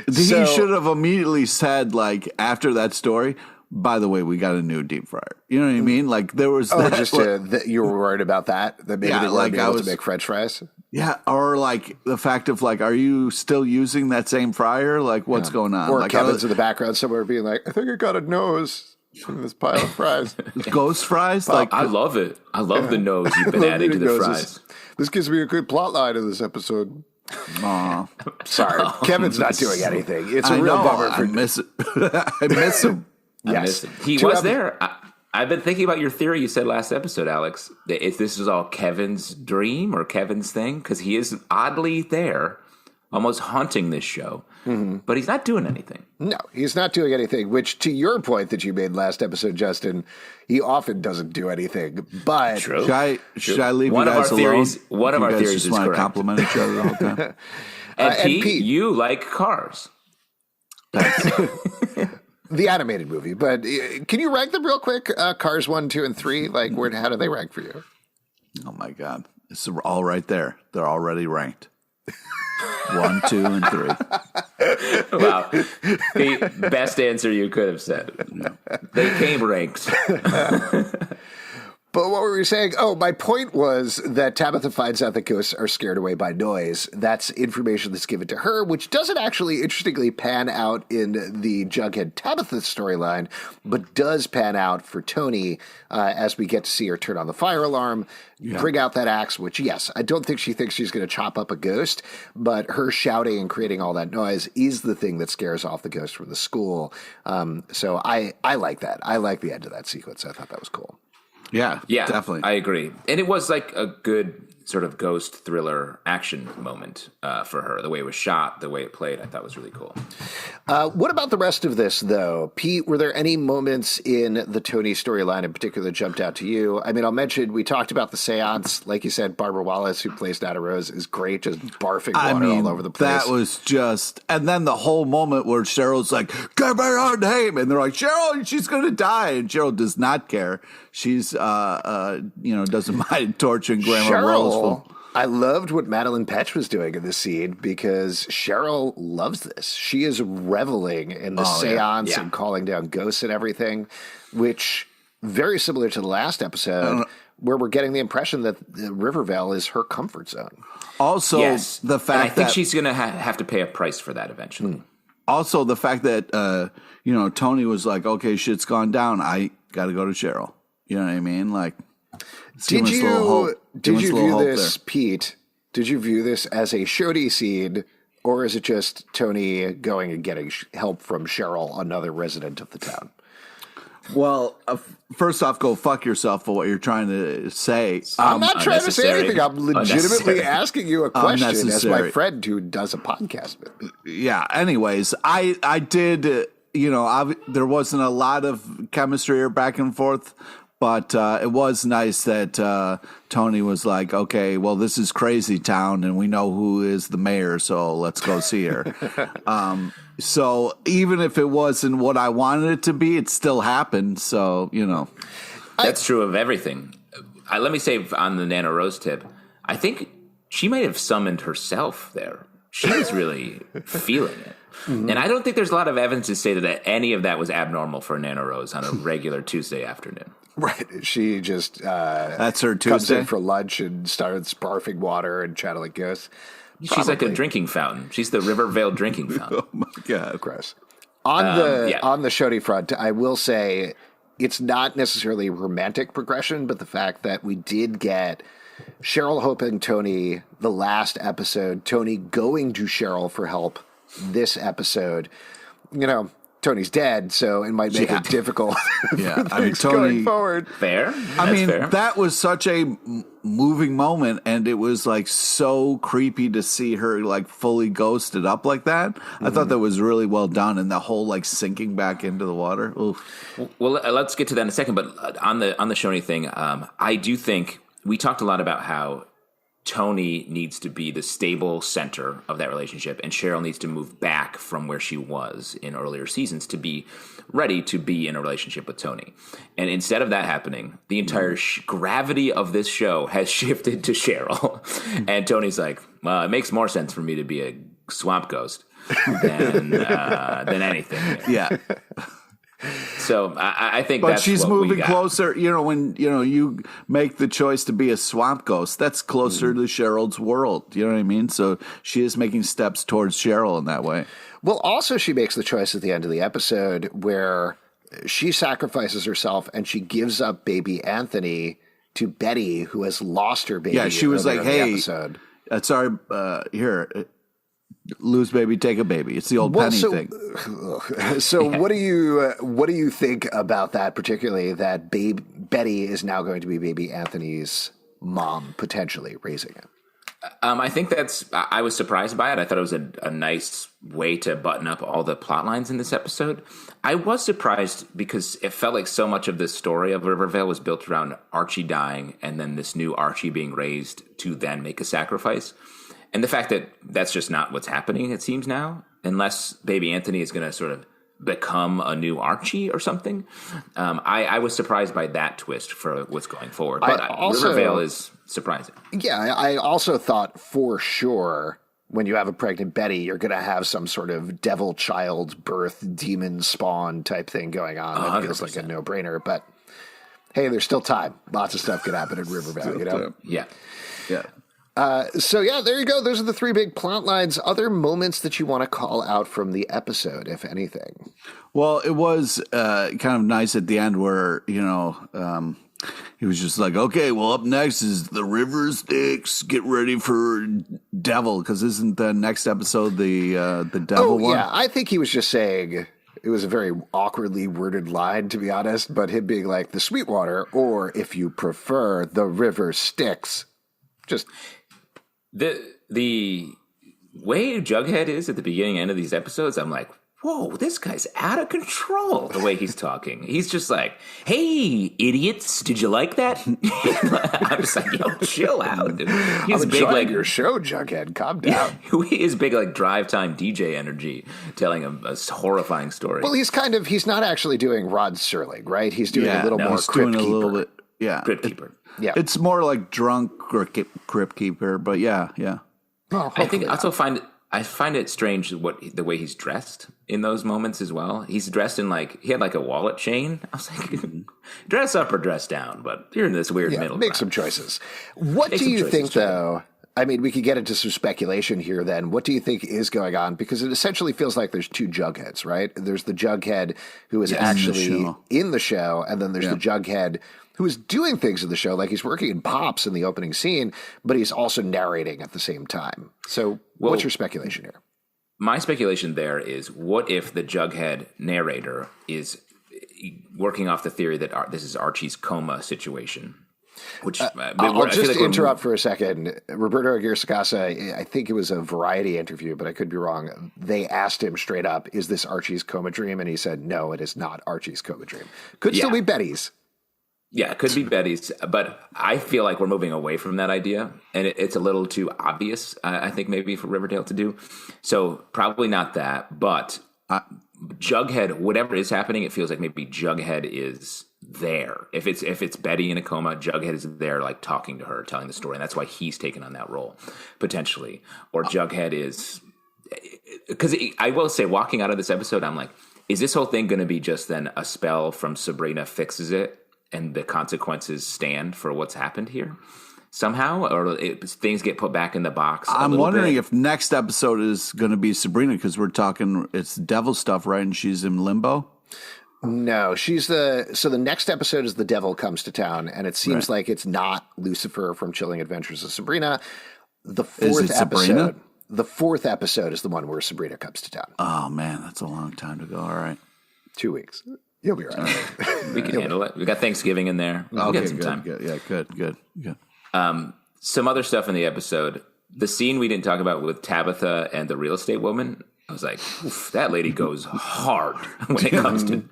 He should have immediately said, like, after that story, by the way, we got a new deep fryer. You know what I mean? Like, there was that you were worried about that maybe they weren't able to make French fries? Yeah, or like the fact of like, are you still using that same fryer? Like, what's going on? Or like, Kevin's in the background somewhere being like, I think I got a nose from this pile of fries. Ghost fries? Like, I love it. I love the nose you've been adding to the fries. This gives me a good plot line in this episode. Aw. Sorry, Kevin's not doing anything. It's a real bummer. I miss it. I miss him. I miss him. He was there. I've been thinking about your theory you said last episode, Alex. That if this is all Kevin's dream or Kevin's thing, because he is oddly there, almost haunting this show, but he's not doing anything. No, he's not doing anything, which to your point that you made last episode, Justin, he often doesn't do anything. But True. Should I leave one you guys of our theories, alone? One of our theories just is want correct. to compliment each other the whole time. And Pete, you like cars. The animated movie, but can you rank them real quick? Cars 1, 2, and 3. Like, how do they rank for you? Oh my God, it's all right there. They're already ranked. 1, 2, and 3. Wow, the best answer you could have said. They came ranked. But what were we saying? Oh, my point was that Tabitha finds out that ghosts are scared away by noise. That's information that's given to her, which doesn't actually, interestingly, pan out in the Jughead Tabitha storyline, but does pan out for Toni as we get to see her turn on the fire alarm, bring out that axe, which, yes, I don't think she thinks she's going to chop up a ghost, but her shouting and creating all that noise is the thing that scares off the ghost from the school. So I like that. I like the end of that sequence. I thought that was cool. Yeah, definitely. I agree. And it was like a good sort of ghost thriller action moment for her. The way it was shot, the way it played, I thought was really cool. What about the rest of this, though? Pete, were there any moments in the Toni storyline in particular that jumped out to you? I mean, I'll mention, we talked about the seance. Like you said, Barbara Wallace, who plays Nana Rose, is great, just barfing water all over the place. That was just... And then the whole moment where Cheryl's like, give me her name! And they're like, Cheryl, she's going to die! And Cheryl does not care. She's, doesn't mind torturing Grandma Rose. I loved what Madeline Petch was doing in this scene because Cheryl loves this. She is reveling in the seance and calling down ghosts and everything, which very similar to the last episode where we're getting the impression that Rivervale is her comfort zone. Also, the fact that... I think she's going to have to pay a price for that eventually. Also, the fact that, Toni was like, okay, shit's gone down. I got to go to Cheryl. You know what I mean? Like... Did you view this, Pete? Did you view this as a Shody scene, or is it just Toni going and getting help from Cheryl, another resident of the town? Well, first off, go fuck yourself for what you're trying to say. I'm not trying to say anything. I'm legitimately asking you a question as my friend who does a podcast with me. Yeah. Anyways, I did. There wasn't a lot of chemistry or back and forth. But it was nice that Toni was like, okay, well, this is crazy town, and we know who is the mayor, so let's go see her. So even if it wasn't what I wanted it to be, it still happened. So, That's true of everything. Let me say on the Nana Rose tip, I think she might have summoned herself there. She's really feeling it. Mm-hmm. And I don't think there's a lot of evidence to say that any of that was abnormal for Nana Rose on a regular Tuesday afternoon. Right. She just that's her Tuesday. Comes in for lunch and starts barfing water and channeling ghosts. She's like a drinking fountain. She's the Rivervale drinking fountain. Oh my God. Gross. On the Shody front, I will say it's not necessarily romantic progression, but the fact that we did get Cheryl helping Toni the last episode, Toni going to Cheryl for help this episode, Tony's dead, so it might make it difficult. Yeah, I mean, Tony going forward. Fair. That was such a moving moment, and it was like so creepy to see her like fully ghosted up like that. I thought that was really well done, and the whole like sinking back into the water. Oof. Well, let's get to that in a second. But on the Shoni thing, I do think we talked a lot about how Toni needs to be the stable center of that relationship, and Cheryl needs to move back from where she was in earlier seasons to be ready to be in a relationship with Toni. And instead of that happening, the entire gravity of this show has shifted to Cheryl. And Tony's like, well, it makes more sense for me to be a swamp ghost than anything. Yeah. So I think but that's she's what moving closer. When you make the choice to be a swamp ghost, that's closer to Cheryl's world. You know what I mean? So she is making steps towards Cheryl in that way. Well, also she makes the choice at the end of the episode where she sacrifices herself and she gives up baby Anthony to Betty, who has lost her baby. Yeah, she was like, "Hey, episode. Sorry, here." Lose baby, take a baby. It's the old Penny thing. So what do you think about that, particularly that Betty is now going to be baby Anthony's mom, potentially raising him? I think I was surprised by it. I thought it was a nice way to button up all the plot lines in this episode. I was surprised because it felt like so much of this story of Rivervale was built around Archie dying and then this new Archie being raised to then make a sacrifice. And the fact that that's just not what's happening, it seems now, unless baby Anthony is going to sort of become a new Archie or something. I was surprised by that twist for what's going forward. But Rivervale is surprising. Yeah, I also thought for sure when you have a pregnant Betty, you're going to have some sort of devil child birth, demon spawn type thing going on. That feels like a no-brainer. But hey, there's still time. Lots of stuff could happen in Rivervale, you know? Yeah. Yeah. So yeah, there you go. Those are the three big plot lines. Other moments that you want to call out from the episode, if anything? Well, it was kind of nice at the end where, he was just like, okay, well, up next is the River Styx. Get ready for Devil, because isn't the next episode the Devil one? Yeah, I think he was just saying it was a very awkwardly worded line, to be honest, but him being like the Sweetwater, or if you prefer, the River Styx. Just the way Jughead is at the beginning and end of these episodes, I'm like, whoa, this guy's out of control. The way he's talking, he's just like, "Hey, idiots, did you like that?" I'm just like, "Yo, chill out." He's big like your show, Jughead. Calm down. He is big like drive time DJ energy, telling a horrifying story. Well, he's not actually doing Rod Serling, right? He's doing a little more Crypt Keeper. A little bit, yeah, Crypt Keeper. Yeah, it's more like drunk Crypt Keeper, but yeah. Well, I think I find it strange the way he's dressed in those moments as well. He's dressed in he had like a wallet chain. I was like, dress up or dress down, but you're in this weird middle. Make some choices. What do you think, though? I mean, we could get into some speculation here then. What do you think is going on? Because it essentially feels like there's two Jugheads, right? There's the Jughead who is actually in the show, and then there's the Jughead who is doing things in the show, like he's working in Pops in the opening scene, but he's also narrating at the same time. So what's your speculation here? My speculation there is, what if the Jughead narrator is working off the theory that this is Archie's coma situation? Which I'll just interrupt for a second. Roberto Aguirre-Sacasa, I think it was a Variety interview, but I could be wrong. They asked him straight up, is this Archie's coma dream? And he said, no, it is not Archie's coma dream. Could still be Betty's. Yeah, it could be Betty's, but I feel like we're moving away from that idea, and it's a little too obvious, I think, maybe for Riverdale to do. So probably not that, but Jughead, whatever is happening, it feels like maybe Jughead is there. If it's Betty in a coma, Jughead is there, like talking to her, telling the story, and that's why he's taken on that role potentially. Or Jughead is, because I will say, walking out of this episode, I'm like, is this whole thing going to be just then a spell from Sabrina fixes it, and the consequences stand for what's happened here somehow, or things get put back in the box? I'm wondering if next episode is going to be Sabrina, because we're talking it's devil stuff, right? And she's in limbo. No, so the next episode is the devil comes to town, and it seems like it's not Lucifer from Chilling Adventures of Sabrina. The fourth episode is the one where Sabrina comes to town. Oh man, that's a long time to go. All right. 2 weeks. You'll be right. We can handle it. We got Thanksgiving in there. We got some time. Good. Yeah, good. Some other stuff in the episode. The scene we didn't talk about with Tabitha and the real estate woman. I was like, oof, that lady goes hard when it comes to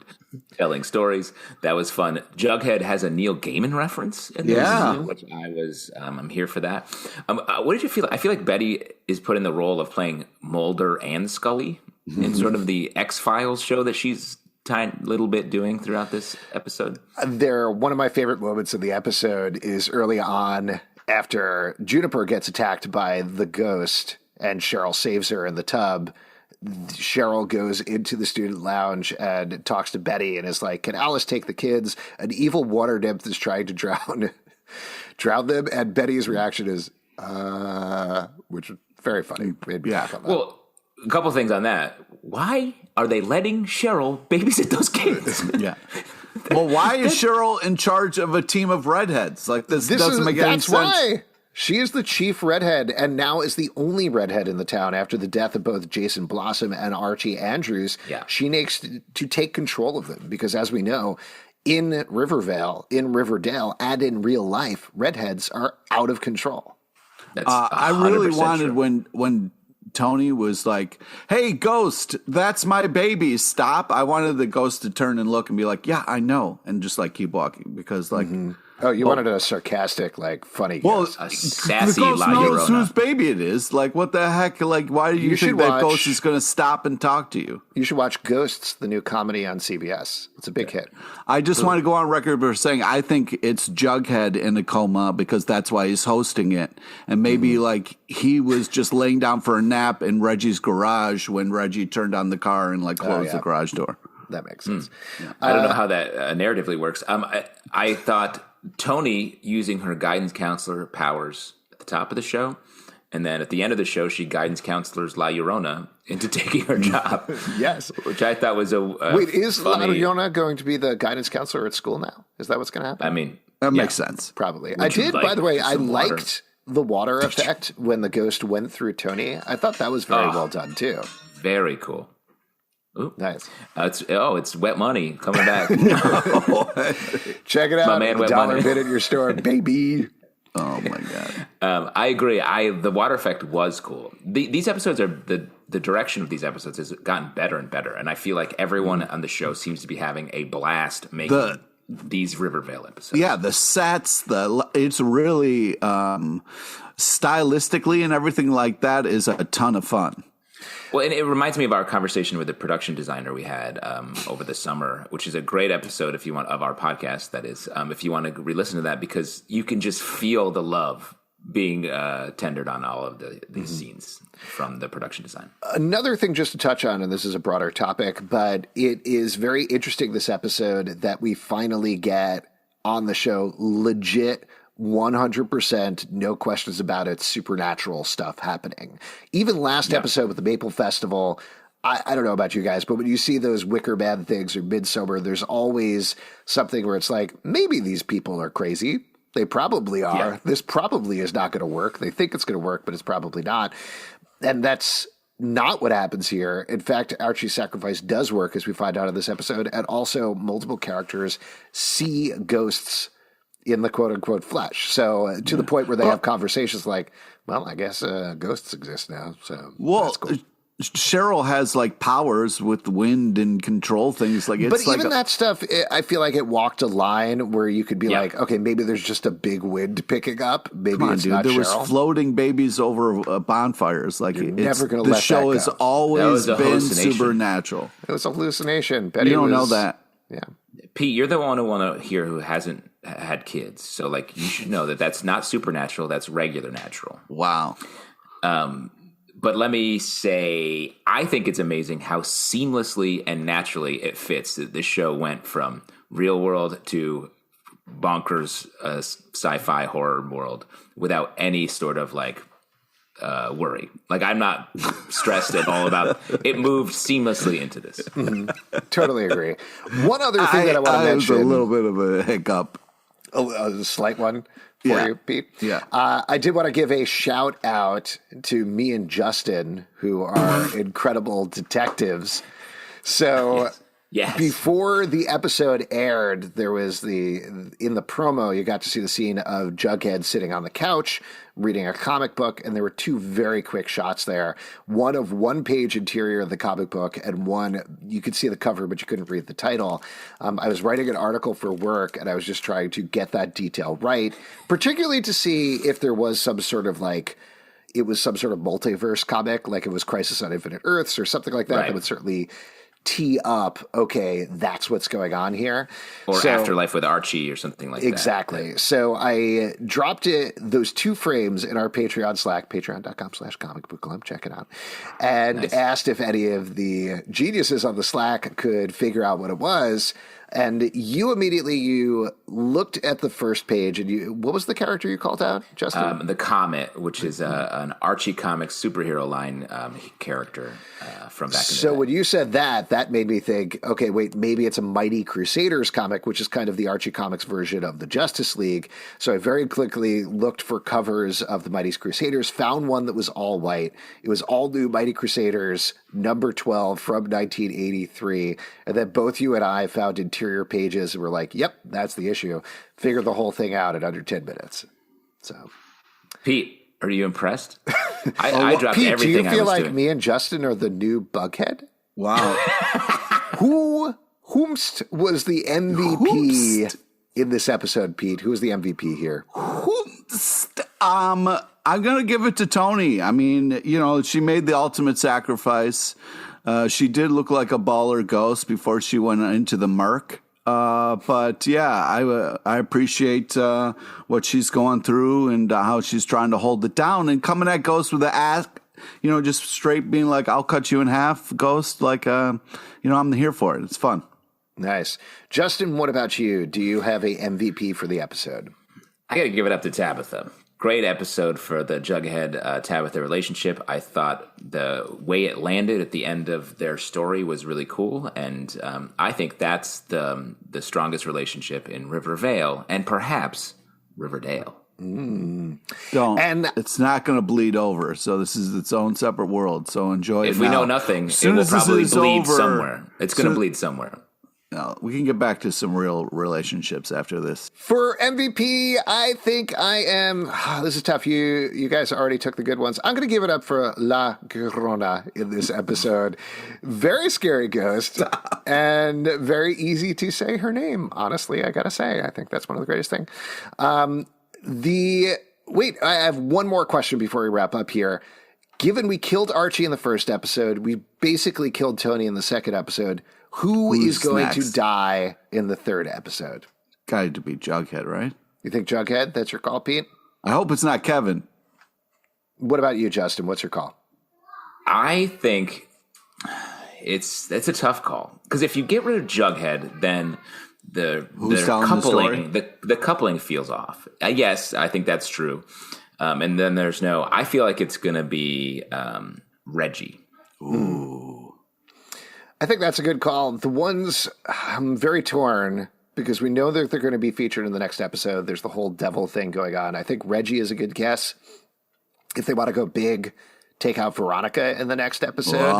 telling stories. That was fun. Jughead has a Neil Gaiman reference in this, which I'm here for that. What did you feel? I feel like Betty is put in the role of playing Mulder and Scully in sort of the X-Files show that she's tiny little bit doing throughout this episode. One of my favorite moments of the episode is early on after Juniper gets attacked by the ghost and Cheryl saves her in the tub. Cheryl goes into the student lounge and talks to Betty and is like, can Alice take the kids? An evil water nymph is trying to drown them. And Betty's reaction is, which is very funny. Made me laugh on that. Well, a couple things on that. Why are they letting Cheryl babysit those kids? Yeah. Well, why is Cheryl in charge of a team of redheads? Like this doesn't make any sense. That's why. She is the chief redhead and now is the only redhead in the town after the death of both Jason Blossom and Archie Andrews. Yeah. She needs to take control of them because, as we know, in Rivervale, in Riverdale, and in real life, redheads are out of control. That's I really 100% wanted true. when Toni was like, hey, ghost, that's my baby, stop. I wanted the ghost to turn and look and be like, yeah, I know, and just like keep walking because like... Oh, you wanted a sarcastic, like, funny guess. A sassy the ghost La knows Llorona. whose baby it is. Like, what the heck? Like, why do you think that ghost is going to stop and talk to you? You should watch Ghosts, the new comedy on CBS. It's a big hit. I just want to go on record for saying I think it's Jughead in a coma because that's why he's hosting it. And maybe, like, he was just laying down for a nap in Reggie's garage when Reggie turned on the car and, like, closed the garage door. That makes sense. Yeah. I don't know how that narratively works. I thought Toni using her guidance counselor powers at the top of the show, and then at the end of the show, she guidance counselors La Llorona into taking her job. Yes. Which I thought was a Wait, is La funny... Llorona going to be the guidance counselor at school now? Is that what's going to happen? I mean, that makes sense. Probably. I did, by the way, I liked the water effect when the ghost went through Toni. I thought that was very well done, too. Very cool. Ooh. Nice. It's wet money coming back. Check it out. My man, $1 wet money. bid at your store, baby. Oh my god. I agree. The water effect was cool. These episodes are the direction of these episodes has gotten better and better, and I feel like everyone on the show seems to be having a blast making these Rivervale episodes. Yeah, the sets, it's really stylistically and everything like that is a ton of fun. Well, and it reminds me of our conversation with the production designer we had over the summer, which is a great episode if you want of our podcast. That is, if you want to re-listen to that, because you can just feel the love being tendered on all of these scenes from the production design. Another thing just to touch on, and this is a broader topic, but it is very interesting this episode that we finally get on the show legit 100%, no questions about it, supernatural stuff happening. Even last episode with the Maple Festival, I don't know about you guys, but when you see those Wicker Man things or Midsummer, there's always something where it's like, maybe these people are crazy. They probably are. Yeah. This probably is not going to work. They think it's going to work, but it's probably not. And that's not what happens here. In fact, Archie's sacrifice does work, as we find out in this episode, and also multiple characters see ghosts in the quote-unquote flesh. So to the point where they have conversations like, well, I guess ghosts exist now. So that's cool. Cheryl has like powers with wind and control things. Like, it's but even that stuff, I feel like it walked a line where you could be like, okay, maybe there's just a big wind picking up. Maybe it's not there Cheryl. was floating babies over bonfires. Like, You're never going to the let show that has go. always been supernatural. It was a hallucination. Betty you don't know that. Yeah. Pete, you're the one who want to hear who hasn't had kids. So, like, you should know that that's not supernatural. That's regular natural. Wow. But let me say, I think it's amazing how seamlessly and naturally it fits. That this show went from real world to bonkers sci-fi horror world without any sort of like worry. Like, I'm not stressed at all about it. It moved seamlessly into this. Totally agree. One other thing that I want to mention. Was a little bit of a hiccup. A slight one for you, Pete. Yeah. I did want to give a shout out to me and Justin, who are incredible detectives. So Yes. Before the episode aired, there was in the promo, you got to see the scene of Jughead sitting on the couch reading a comic book, and there were two very quick shots there. One of one-page interior of the comic book, and one, you could see the cover, but you couldn't read the title. I was writing an article for work, and I was just trying to get that detail right, particularly to see if there was some sort of it was some sort of multiverse comic, like it was Crisis on Infinite Earths or something like that, Right. that would certainly tee up, okay, that's what's going on here. Or Afterlife with Archie or something like exactly. that. So I dropped those two frames in our Patreon Slack, patreon.com/comicbookclub. Check it out. And asked if any of the geniuses on the Slack could figure out what it was. And you looked at the first page, and what was the character you called out, Justin? The Comet, which is an Archie Comics superhero line character from back in the day. So when you said that made me think, okay, wait, maybe it's a Mighty Crusaders comic, which is kind of the Archie Comics version of the Justice League. So I very quickly looked for covers of the Mighty Crusaders, found one that was all white. It was all new Mighty Crusaders, number 12 from 1983. And then both you and I found interior pages and were like, yep, that's the issue. Figured the whole thing out in under 10 minutes. So, Pete, are you impressed? I dropped Pete, everything do you feel like doing. me and Justin are the new Bughead? Wow. Whomst was the MVP in this episode, Pete? Who was the MVP here? I'm going to give it to Toni. I mean, she made the ultimate sacrifice. She did look like a baller ghost before she went into the murk. But yeah, I appreciate what she's going through and how she's trying to hold it down and coming at Ghost with the ask, just straight being like, I'll cut you in half, Ghost. Like, I'm here for it. It's fun. Nice. Justin, what about you? Do you have a MVP for the episode? I got to give it up to Tabitha. Great episode for the Jughead Tabitha relationship. I thought the way it landed at the end of their story was really cool, and I think that's the strongest relationship in Rivervale and perhaps Riverdale. Don't. And it's not going to bleed over. So this is its own separate world. So enjoy it. If we know nothing, it will probably bleed somewhere. It's going to bleed somewhere. No, we can get back to some real relationships after this. For MVP, I think I am. This is tough. You guys already took the good ones. I'm going to give it up for La Llorona in this episode. Very scary ghost and very easy to say her name. Honestly, I got to say, I think that's one of the greatest things. Wait, I have one more question before we wrap up here. Given we killed Archie in the first episode, we basically killed Toni in the second episode. Who's is going next? to die in the third episode? Got to be Jughead, right? You think Jughead? That's your call, Pete? I hope it's not Kevin. What about you, Justin? What's your call? I think it's a tough call because if you get rid of Jughead, then the coupling the coupling feels off. Yes, I think that's true. And then I feel like it's going to be Reggie. Ooh. I think that's a good call. The ones I'm very torn because we know that they're going to be featured in the next episode. There's the whole devil thing going on. I think Reggie is a good guess. If they want to go big, take out Veronica in the next episode.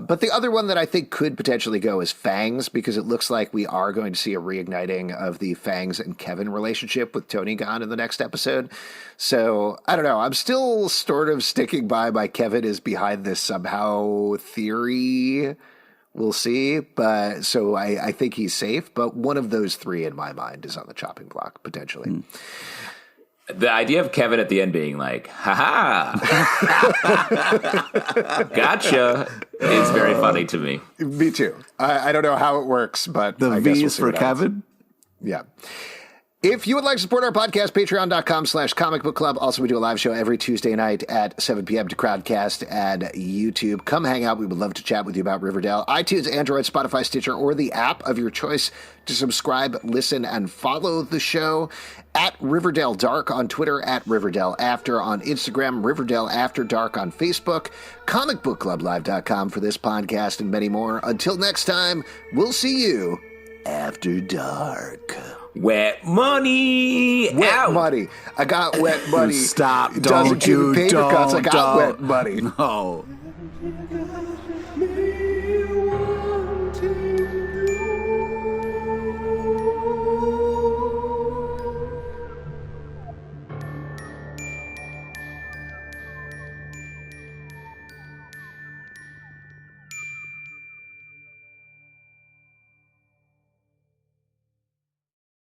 But the other one that I think could potentially go is Fangs, because it looks like we are going to see a reigniting of the Fangs and Kevin relationship with Toni gone in the next episode. So I don't know. I'm still sort of sticking by my Kevin is behind this somehow theory. We'll see. But so I think he's safe. But one of those three in my mind is on the chopping block, potentially. The idea of Kevin at the end being like, ha ha, gotcha, is very funny to me. Me too. I don't know how it works, but The I guess V we'll is see for what happens. Kevin? Yeah. If you would like to support our podcast, patreon.com/Comic Book Club. Also, we do a live show every Tuesday night at 7 p.m. to Crowdcast and YouTube. Come hang out. We would love to chat with you about Riverdale. iTunes, Android, Spotify, Stitcher, or the app of your choice to subscribe, listen, and follow the show. At Riverdale Dark on Twitter, at Riverdale After on Instagram, Riverdale After Dark on Facebook, comicbookclublive.com for this podcast and many more. Until next time, we'll see you after dark. Wet money. Wet money. I got wet money. Stop. Doesn't Don't give you. paper cuts. I got Don't. wet money. No.